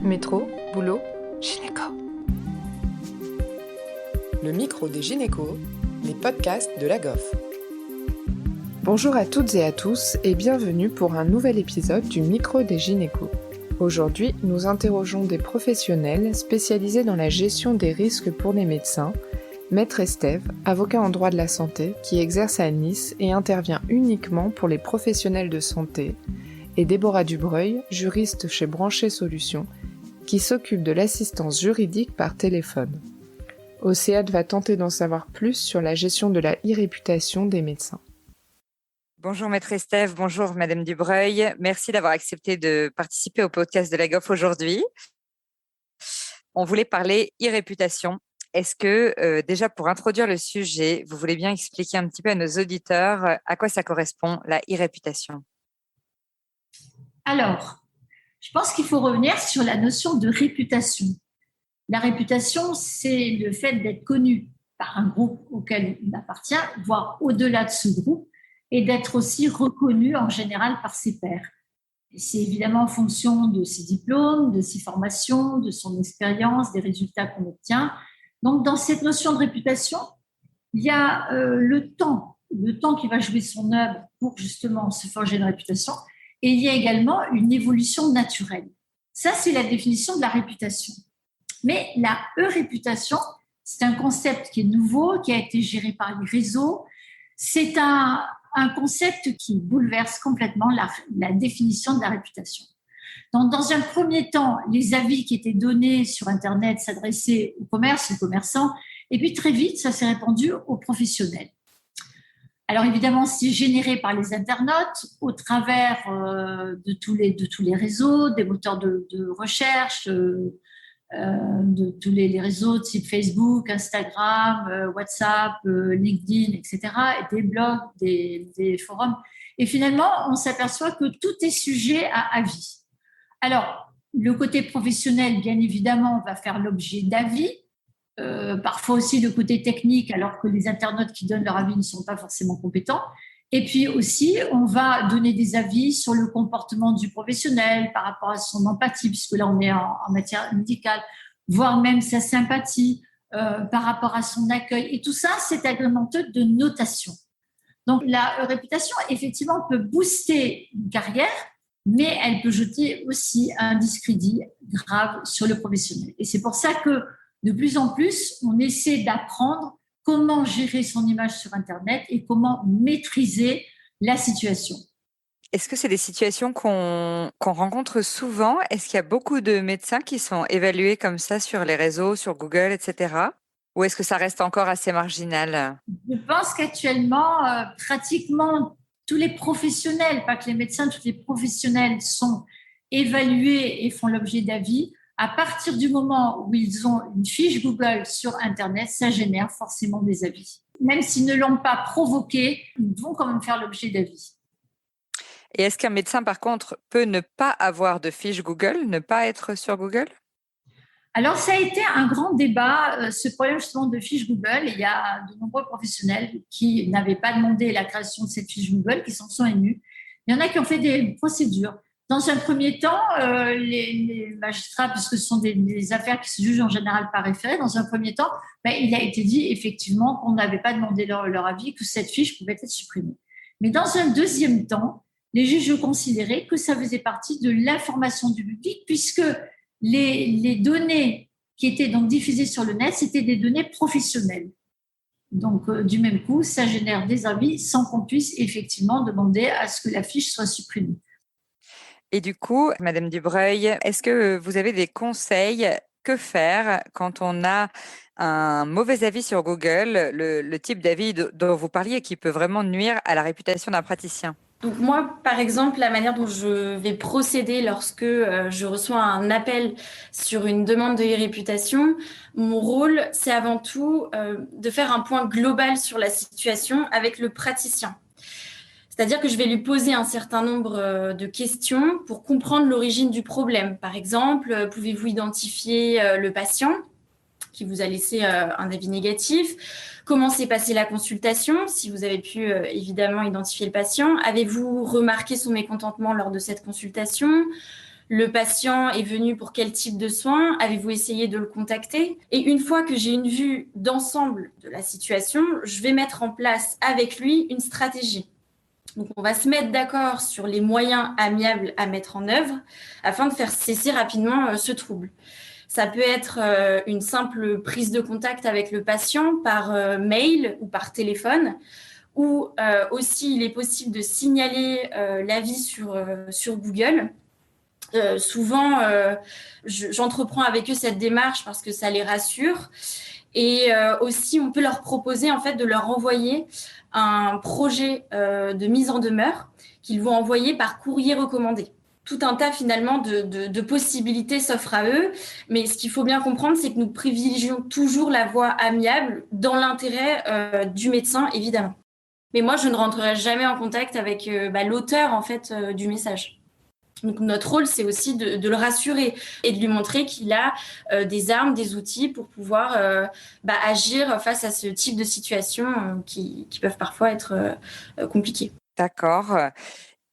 Métro, boulot, gynéco. Le micro des gynécos, les podcasts de la GOF. Bonjour à toutes et à tous et bienvenue pour un nouvel épisode du micro des gynécos. Aujourd'hui, nous interrogeons des professionnels spécialisés dans la gestion des risques pour les médecins, Maître Estève, avocat en droit de la santé, qui exerce à Nice et intervient uniquement pour les professionnels de santé, et Déborah Dubreuil, juriste chez Branché Solutions, qui s'occupe de l'assistance juridique par téléphone. Océane va tenter d'en savoir plus sur la gestion de la e-réputation des médecins. Bonjour Maître Estève, bonjour Madame Dubreuil. Merci d'avoir accepté de participer au podcast de la GOF aujourd'hui. On voulait parler e-réputation. Est-ce que déjà pour introduire le sujet, vous voulez bien expliquer un petit peu à nos auditeurs à quoi ça correspond la e-réputation ? Alors, je pense qu'il faut revenir sur la notion de réputation. La réputation, c'est le fait d'être connu par un groupe auquel on appartient, voire au-delà de ce groupe, et d'être aussi reconnu en général par ses pairs. Et c'est évidemment en fonction de ses diplômes, de ses formations, de son expérience, des résultats qu'on obtient. Donc, dans cette notion de réputation, il y a le temps qui va jouer son œuvre pour justement se forger une réputation, et il y a également une évolution naturelle. Ça, c'est la définition de la réputation. Mais la e-réputation, c'est un concept qui est nouveau, qui a été géré par les réseaux. C'est un concept qui bouleverse complètement la définition de la réputation. Donc, dans un premier temps, les avis qui étaient donnés sur Internet s'adressaient au commerce, aux commerçants, et puis très vite, ça s'est répandu aux professionnels. Alors évidemment, c'est généré par les internautes au travers de tous les réseaux, des moteurs de recherche, de tous les réseaux type Facebook, Instagram, WhatsApp, LinkedIn, etc., et des blogs, des forums. Et finalement, on s'aperçoit que tout est sujet à avis. Alors, le côté professionnel, bien évidemment, va faire l'objet d'avis. Parfois aussi le côté technique, alors que les internautes qui donnent leur avis ne sont pas forcément compétents. Et puis aussi, on va donner des avis sur le comportement du professionnel par rapport à son empathie, puisque là, on est en matière médicale, voire même sa sympathie par rapport à son accueil. Et tout ça, c'est agrémenté de notation. Donc, la réputation, effectivement, peut booster une carrière, mais elle peut jeter aussi un discrédit grave sur le professionnel. Et c'est pour ça que de plus en plus, on essaie d'apprendre comment gérer son image sur Internet et comment maîtriser la situation. Est-ce que c'est des situations qu'on rencontre souvent ? Est-ce qu'il y a beaucoup de médecins qui sont évalués comme ça sur les réseaux, sur Google, etc. Ou est-ce que ça reste encore assez marginal ? Je pense qu'actuellement, pratiquement tous les professionnels, pas que les médecins, tous les professionnels sont évalués et font l'objet d'avis. À partir du moment où ils ont une fiche Google sur Internet, ça génère forcément des avis. Même s'ils ne l'ont pas provoqué, ils vont quand même faire l'objet d'avis. Et est-ce qu'un médecin, par contre, peut ne pas avoir de fiche Google, ne pas être sur Google ? Alors, ça a été un grand débat, ce problème justement de fiche Google. Il y a de nombreux professionnels qui n'avaient pas demandé la création de cette fiche Google, qui s'en sont émus. Il y en a qui ont fait des procédures. Dans un premier temps, les magistrats, puisque ce sont des affaires qui se jugent en général par référé, dans un premier temps, il a été dit effectivement qu'on n'avait pas demandé leur avis, que cette fiche pouvait être supprimée. Mais dans un deuxième temps, les juges considéraient que ça faisait partie de l'information du public, puisque les données qui étaient donc diffusées sur le net, c'était des données professionnelles. Donc, du même coup, ça génère des avis sans qu'on puisse effectivement demander à ce que la fiche soit supprimée. Et du coup, Madame Dubreuil, est-ce que vous avez des conseils ? Que faire quand on a un mauvais avis sur Google, le type d'avis dont vous parliez qui peut vraiment nuire à la réputation d'un praticien ? Donc moi, par exemple, la manière dont je vais procéder lorsque je reçois un appel sur une demande de e-réputation, mon rôle, c'est avant tout de faire un point global sur la situation avec le praticien. C'est-à-dire que je vais lui poser un certain nombre de questions pour comprendre l'origine du problème. Par exemple, pouvez-vous identifier le patient qui vous a laissé un avis négatif ? Comment s'est passée la consultation ? Si vous avez pu évidemment identifier le patient, avez-vous remarqué son mécontentement lors de cette consultation ? Le patient est venu pour quel type de soins? Avez-vous essayé de le contacter? Et une fois que j'ai une vue d'ensemble de la situation, je vais mettre en place avec lui une stratégie. Donc, on va se mettre d'accord sur les moyens amiables à mettre en œuvre afin de faire cesser rapidement ce trouble. Ça peut être une simple prise de contact avec le patient par mail ou par téléphone, ou aussi il est possible de signaler l'avis sur Google. Souvent, j'entreprends avec eux cette démarche parce que ça les rassure. Et aussi, on peut leur proposer en fait de leur envoyer un projet de mise en demeure qu'ils vont envoyer par courrier recommandé. Tout un tas finalement de possibilités s'offrent à eux, mais ce qu'il faut bien comprendre, c'est que nous privilégions toujours la voie amiable dans l'intérêt du médecin, évidemment. Mais moi, je ne rentrerai jamais en contact avec l'auteur en fait du message. Donc notre rôle, c'est aussi de le rassurer et de lui montrer qu'il a des armes, des outils pour pouvoir agir face à ce type de situations qui peuvent parfois être compliquées. D'accord.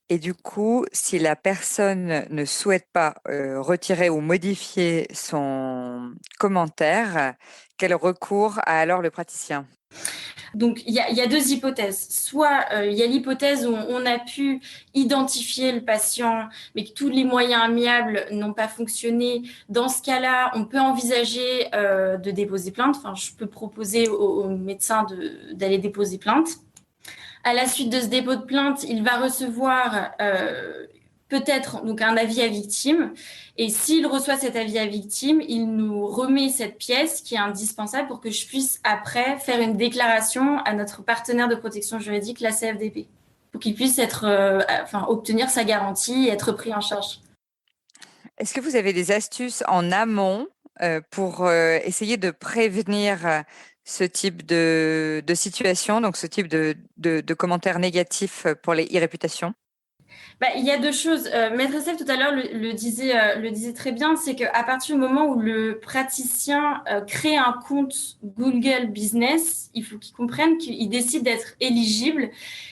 Et du coup, si la personne ne souhaite pas retirer ou modifier son commentaire, quel recours a alors le praticien? Donc, il y a deux hypothèses. Soit il y a l'hypothèse où on a pu identifier le patient, mais que tous les moyens amiables n'ont pas fonctionné. Dans ce cas-là, on peut envisager de déposer plainte. Enfin, je peux proposer au médecin d'aller déposer plainte. À la suite de ce dépôt de plainte, il va recevoir peut-être donc un avis à victime. Et s'il reçoit cet avis à victime, il nous remet cette pièce qui est indispensable pour que je puisse après faire une déclaration à notre partenaire de protection juridique, la CFDP, pour qu'il puisse obtenir sa garantie et être pris en charge. Est-ce que vous avez des astuces en amont pour essayer de prévenir ce type de situation, donc ce type de commentaires négatifs pour les e-réputations? Il y a deux choses. Maître Estève, tout à l'heure, le disait très bien, c'est qu'à partir du moment où le praticien crée un compte Google Business, il faut qu'il comprenne qu'il décide d'être éligible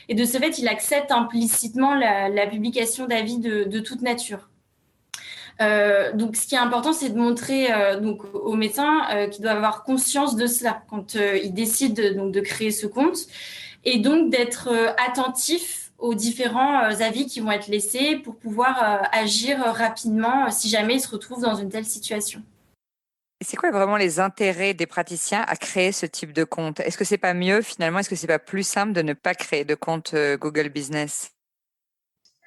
et de ce fait, il accepte implicitement la publication d'avis de toute nature. Donc, ce qui est important, c'est de montrer aux médecins qu'ils doivent avoir conscience de cela quand ils décident de créer ce compte et donc d'être attentifs aux différents avis qui vont être laissés pour pouvoir agir rapidement si jamais ils se retrouvent dans une telle situation. Et c'est quoi vraiment les intérêts des praticiens à créer ce type de compte? Est-ce que c'est pas mieux finalement? Est-ce que c'est pas plus simple de ne pas créer de compte Google Business?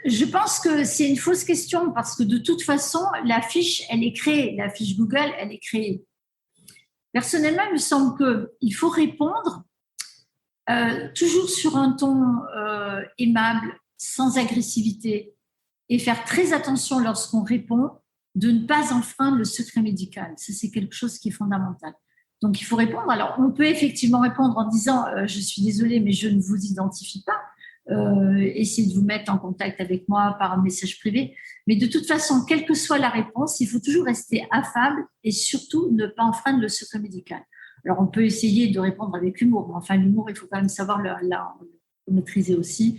Je pense que c'est une fausse question parce que de toute façon, la fiche, elle est créée. La fiche Google, elle est créée. Personnellement, il me semble qu'il faut répondre toujours sur un ton aimable, sans agressivité, et faire très attention lorsqu'on répond de ne pas enfreindre le secret médical. Ça, c'est quelque chose qui est fondamental. Donc, il faut répondre. Alors, on peut effectivement répondre en disant je suis désolée, mais je ne vous identifie pas. Essayez de vous mettre en contact avec moi par un message privé. Mais de toute façon, quelle que soit la réponse, il faut toujours rester affable et surtout ne pas enfreindre le secret médical. Alors, on peut essayer de répondre avec humour, mais enfin, l'humour, il faut quand même savoir le maîtriser aussi.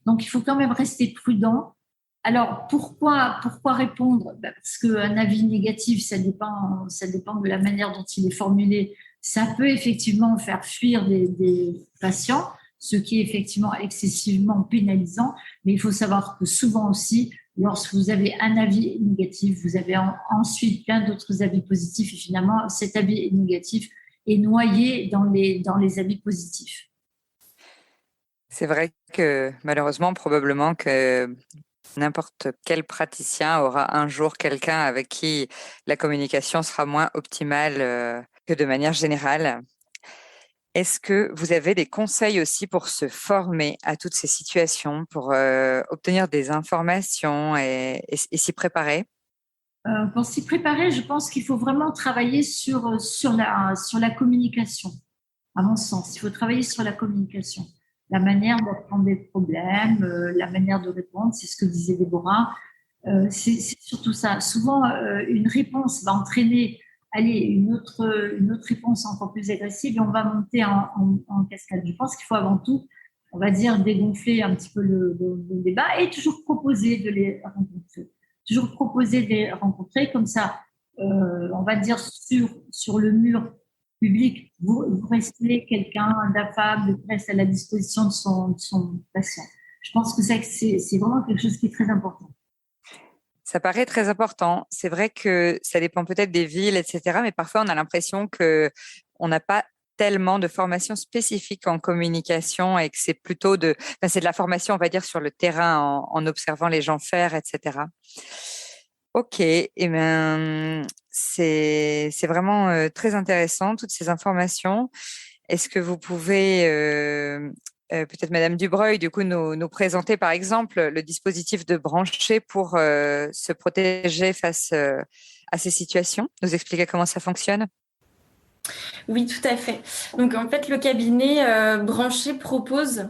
Donc, il faut quand même rester prudent. Alors, pourquoi répondre? Parce qu'un avis négatif, ça dépend de la manière dont il est formulé. Ça peut effectivement faire fuir des patients, ce qui est effectivement excessivement pénalisant. Mais il faut savoir que souvent aussi, lorsque vous avez un avis négatif, vous avez ensuite plein d'autres avis positifs. Et finalement, cet avis négatif est noyé dans les avis positifs. C'est vrai que malheureusement, probablement que n'importe quel praticien aura un jour quelqu'un avec qui la communication sera moins optimale que de manière générale. Est-ce que vous avez des conseils aussi pour se former à toutes ces situations, pour obtenir des informations et s'y préparer? Pour s'y préparer, je pense qu'il faut vraiment travailler sur la communication, à mon sens. Il faut travailler sur la communication, la manière d'apprendre des problèmes, la manière de répondre, c'est ce que disait Déborah. C'est surtout ça. Souvent, une réponse va entraîner une autre réponse encore plus agressive et on va monter en cascade. Je pense qu'il faut avant tout, on va dire, dégonfler un petit peu le débat et toujours proposer de les rencontrer. toujours proposer de les rencontrer. Comme ça, on va dire sur le mur public, vous restez quelqu'un d'affable, qui reste à la disposition de son patient. Je pense que c'est vraiment quelque chose qui est très important. Ça paraît très important. C'est vrai que ça dépend peut-être des villes, etc. Mais parfois, on a l'impression qu'on n'a pas tellement de formation spécifique en communication et que c'est plutôt c'est de la formation, on va dire, sur le terrain en observant les gens faire, etc. Ok, c'est vraiment très intéressant, toutes ces informations. Est-ce que vous pouvez, peut-être Madame Dubreuil, du coup, nous présenter par exemple le dispositif de brancher pour se protéger face à ces situations, nous expliquer comment ça fonctionne? Oui, tout à fait. Donc, en fait, le cabinet branché propose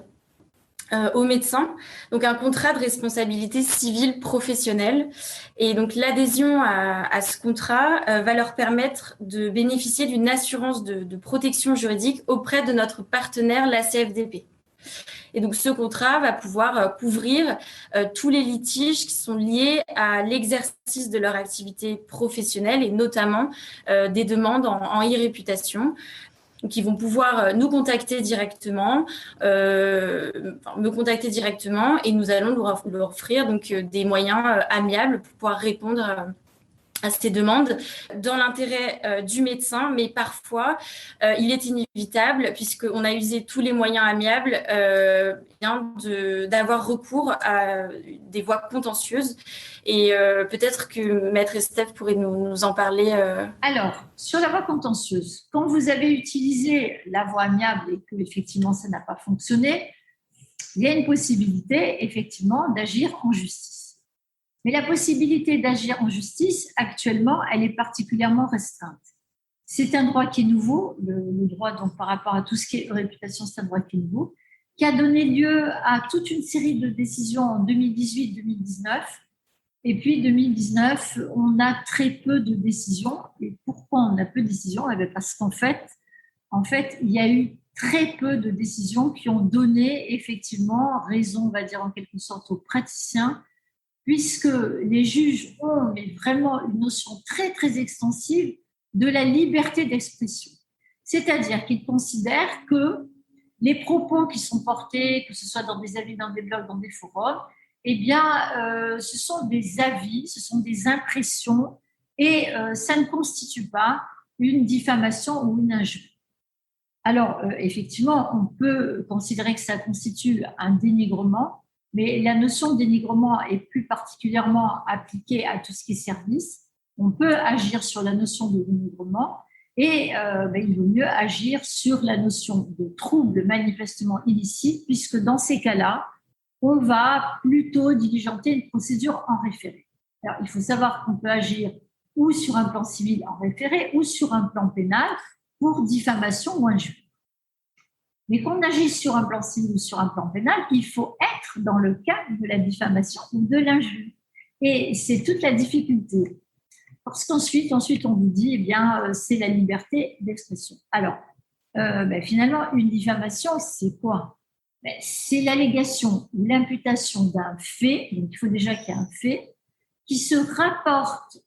aux médecins donc un contrat de responsabilité civile professionnelle. Et donc, l'adhésion à ce contrat va leur permettre de bénéficier d'une assurance de protection juridique auprès de notre partenaire, la CFDP. Et donc, ce contrat va pouvoir couvrir tous les litiges qui sont liés à l'exercice de leur activité professionnelle et notamment des demandes en e-réputation. Donc, ils vont pouvoir nous contacter directement, me contacter directement et nous allons leur offrir donc, des moyens amiables pour pouvoir répondre à ces demandes dans l'intérêt du médecin, mais parfois il est inévitable, puisqu'on a usé tous les moyens amiables, d'avoir recours à des voies contentieuses. Et peut-être que Maître Estève pourrait nous en parler. Alors, sur la voie contentieuse, quand vous avez utilisé la voie amiable et que effectivement ça n'a pas fonctionné, il y a une possibilité effectivement d'agir en justice. Mais la possibilité d'agir en justice, actuellement, elle est particulièrement restreinte. C'est un droit qui est nouveau, le droit donc par rapport à tout ce qui est réputation, c'est un droit qui est nouveau, qui a donné lieu à toute une série de décisions en 2018-2019. Et puis 2019, on a très peu de décisions. Et pourquoi on a peu de décisions? Parce qu'en fait, il y a eu très peu de décisions qui ont donné effectivement raison, on va dire en quelque sorte, aux praticiens, puisque les juges ont mais vraiment une notion très, très extensive de la liberté d'expression. C'est-à-dire qu'ils considèrent que les propos qui sont portés, que ce soit dans des avis, dans des blogs, dans des forums, eh bien, ce sont des avis, ce sont des impressions et ça ne constitue pas une diffamation ou une injure. Alors, effectivement, on peut considérer que ça constitue un dénigrement, mais la notion de dénigrement est plus particulièrement appliquée à tout ce qui est service. On peut agir sur la notion de dénigrement et il vaut mieux agir sur la notion de trouble manifestement illicite, puisque dans ces cas-là, on va plutôt diligenter une procédure en référé. Alors, il faut savoir qu'on peut agir ou sur un plan civil en référé ou sur un plan pénal pour diffamation ou injure. Mais qu'on agisse sur un plan civil ou sur un plan pénal, il faut être dans le cas de la diffamation ou de l'injure. Et c'est toute la difficulté. Parce qu'ensuite, on vous dit, eh bien, c'est la liberté d'expression. Alors, finalement, une diffamation, c'est quoi? C'est l'allégation ou l'imputation d'un fait, donc il faut déjà qu'il y ait un fait, qui se rapporte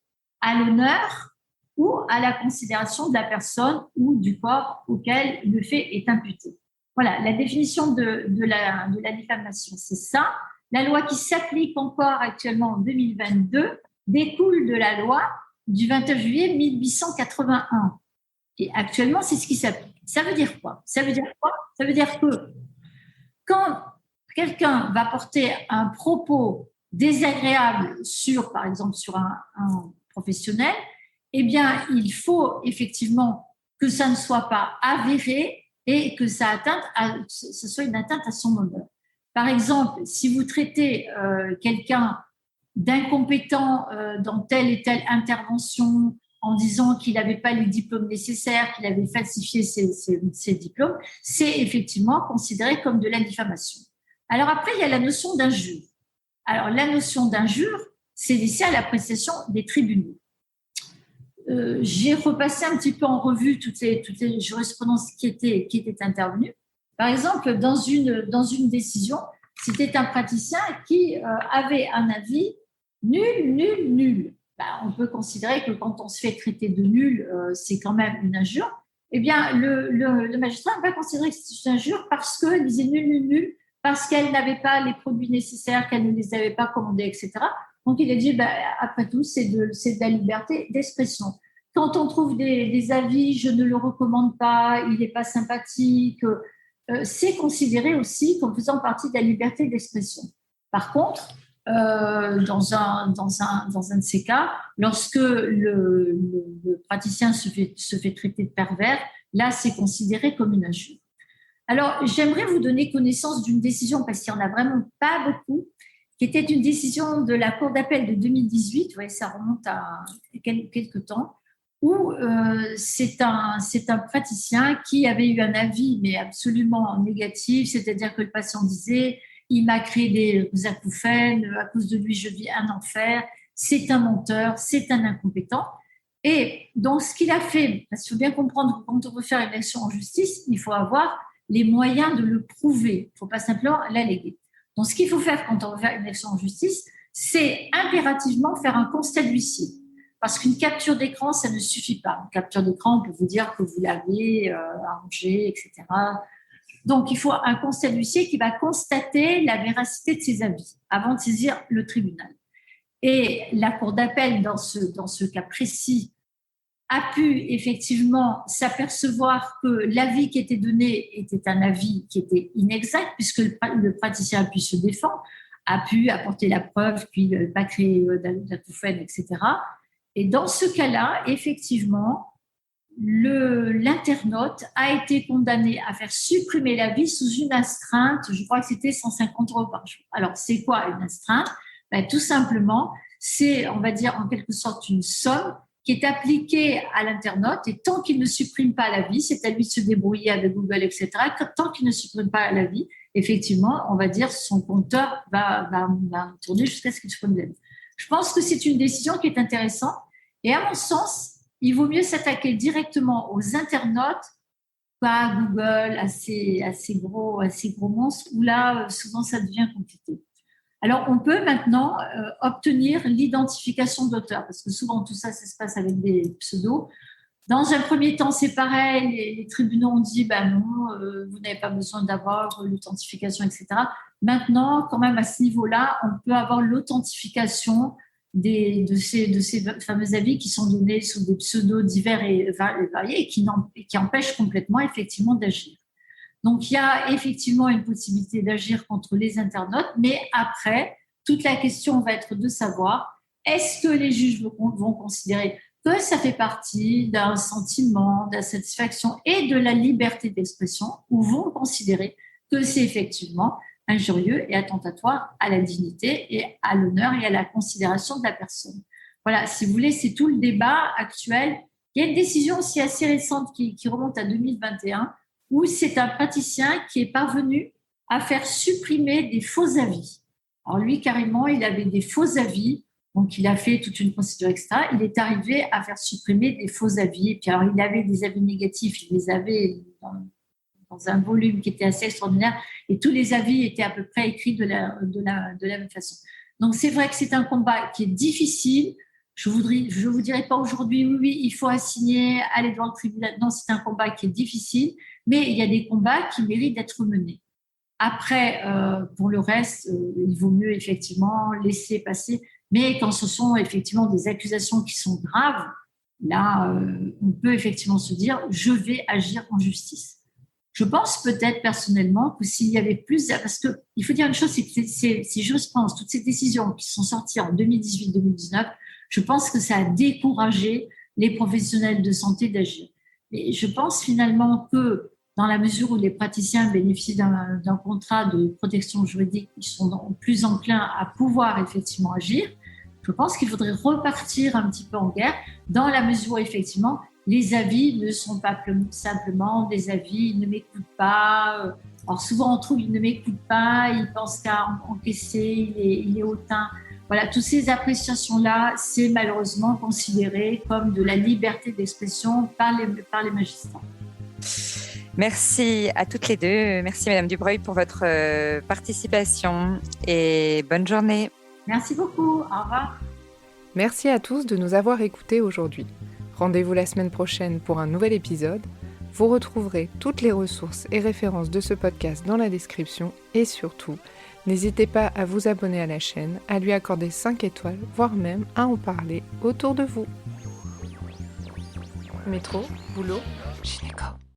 à l'honneur ou à la considération de la personne ou du corps auquel le fait est imputé. Voilà, la définition de la diffamation, c'est ça. La loi qui s'applique encore actuellement en 2022 découle de la loi du 29 juillet 1881. Et actuellement, c'est ce qui s'applique. Ça veut dire quoi? Ça veut dire que quand quelqu'un va porter un propos désagréable par exemple, sur un professionnel, eh bien, il faut effectivement que ça ne soit pas avéré et que ce soit une atteinte à son honneur. Par exemple, si vous traitez quelqu'un d'incompétent dans telle et telle intervention en disant qu'il n'avait pas les diplômes nécessaires, qu'il avait falsifié ses diplômes, c'est effectivement considéré comme de la diffamation. Alors après, il y a la notion d'injure. Alors la notion d'injure, c'est laissé à l'appréciation des tribunaux. J'ai repassé un petit peu en revue toutes les jurisprudences qui étaient intervenues. Par exemple, dans une décision, c'était un praticien qui avait un avis Nul, nul, nul. On peut considérer que quand on se fait traiter de nul, c'est quand même une injure. Eh bien, le magistrat va considérer que c'est une injure parce qu'elle disait nul, nul, nul, parce qu'elle n'avait pas les produits nécessaires, qu'elle ne les avait pas commandés, etc. Donc, il a dit, après tout, c'est de la liberté d'expression. Quand on trouve des avis, je ne le recommande pas, il n'est pas sympathique, c'est considéré aussi comme faisant partie de la liberté d'expression. Par contre, dans un de ces cas, lorsque le praticien se fait traiter de pervers, là, c'est considéré comme une injure. Alors, j'aimerais vous donner connaissance d'une décision, parce qu'il n'y en a vraiment pas beaucoup, qui était une décision de la Cour d'appel de 2018, vous voyez, ça remonte à quelques temps, où c'est un praticien qui avait eu un avis, mais absolument négatif, c'est-à-dire que le patient disait « il m'a créé des acouphènes, à cause de lui, je vis un enfer, c'est un menteur, c'est un incompétent ». Et donc, ce qu'il a fait, parce qu'il faut bien comprendre que quand on veut faire une action en justice, il faut avoir les moyens de le prouver. Il ne faut pas simplement l'alléguer. Donc, ce qu'il faut faire quand on veut faire une action en justice, c'est impérativement faire un constat d'huissier. Parce qu'une capture d'écran, ça ne suffit pas. Une capture d'écran, on peut vous dire que vous l'avez arrangé, etc. Donc, il faut un constat d'huissier qui va constater la véracité de ses avis avant de saisir le tribunal. Et la Cour d'appel, dans ce cas précis, a pu effectivement s'apercevoir que l'avis qui était donné était un avis qui était inexact, puisque le praticien a pu se défendre, a pu apporter la preuve qu'il n'avait pas créé d'acouphènes, etc. Et dans ce cas-là, effectivement, l'internaute a été condamné à faire supprimer l'avis sous une astreinte, je crois que c'était 150 € par jour. Alors, c'est quoi une astreinte ? Tout simplement, c'est, on va dire, en quelque sorte une somme qui est appliquée à l'internaute, et tant qu'il ne supprime pas l'avis, c'est à lui de se débrouiller avec Google, etc. Tant qu'il ne supprime pas l'avis, effectivement, on va dire son compteur va tourner jusqu'à ce qu'il supprime l'avis. Je pense que c'est une décision qui est intéressante, et à mon sens, il vaut mieux s'attaquer directement aux internautes qu'à Google, à ces gros monstres, où là, souvent, ça devient compliqué. Alors, on peut maintenant obtenir l'identification d'auteur, parce que souvent, tout ça, ça se passe avec des pseudos. Dans un premier temps, c'est pareil, les tribunaux ont dit, non, vous n'avez pas besoin d'avoir l'authentification, etc. Maintenant, quand même, à ce niveau-là, on peut avoir l'authentification de ces fameux avis qui sont donnés sous des pseudos divers et variés et qui empêchent complètement, effectivement, d'agir. Donc, il y a effectivement une possibilité d'agir contre les internautes, mais après, toute la question va être de savoir, est-ce que les juges vont considérer que ça fait partie d'un sentiment, d'insatisfaction et de la liberté d'expression, ou vont considérer que c'est effectivement injurieux et attentatoire à la dignité et à l'honneur et à la considération de la personne. Voilà, si vous voulez, c'est tout le débat actuel. Il y a une décision aussi assez récente qui remonte à 2021, où c'est un praticien qui est parvenu à faire supprimer des faux avis. Alors lui, carrément, il avait des faux avis, donc il a fait toute une procédure, etc. Il est arrivé à faire supprimer des faux avis. Et puis alors, il avait des avis négatifs, il les avait dans un volume qui était assez extraordinaire, et tous les avis étaient à peu près écrits de la même façon. Donc c'est vrai que c'est un combat qui est difficile. Je vous dirais pas aujourd'hui, oui, il faut assigner, aller devant le tribunal. Non, c'est un combat qui est difficile, mais il y a des combats qui méritent d'être menés. Après, pour le reste, il vaut mieux effectivement laisser passer. Mais quand ce sont effectivement des accusations qui sont graves, là, on peut effectivement se dire, je vais agir en justice. Je pense peut-être personnellement que s'il y avait plus... Parce qu'il faut dire une chose, c'est que ces jurisprudences, toutes ces décisions qui sont sorties en 2018-2019, je pense que ça a découragé les professionnels de santé d'agir. Et je pense finalement que dans la mesure où les praticiens bénéficient d'un contrat de protection juridique, ils sont plus enclins à pouvoir effectivement agir. Je pense qu'il faudrait repartir un petit peu en guerre dans la mesure où effectivement les avis ne sont pas simplement des avis, ils ne m'écoutent pas. Alors souvent on trouve qu'ils ne m'écoutent pas, ils pensent qu'à encaisser, il est hautain. Voilà, toutes ces appréciations-là, c'est malheureusement considéré comme de la liberté d'expression par les magistrats. Merci à toutes les deux. Merci Madame Dubreuil pour votre participation et bonne journée. Merci beaucoup. Au revoir. Merci à tous de nous avoir écoutés aujourd'hui. Rendez-vous la semaine prochaine pour un nouvel épisode. Vous retrouverez toutes les ressources et références de ce podcast dans la description et surtout, n'hésitez pas à vous abonner à la chaîne, à lui accorder 5 étoiles, voire même à en parler autour de vous. Métro, boulot, gynéco.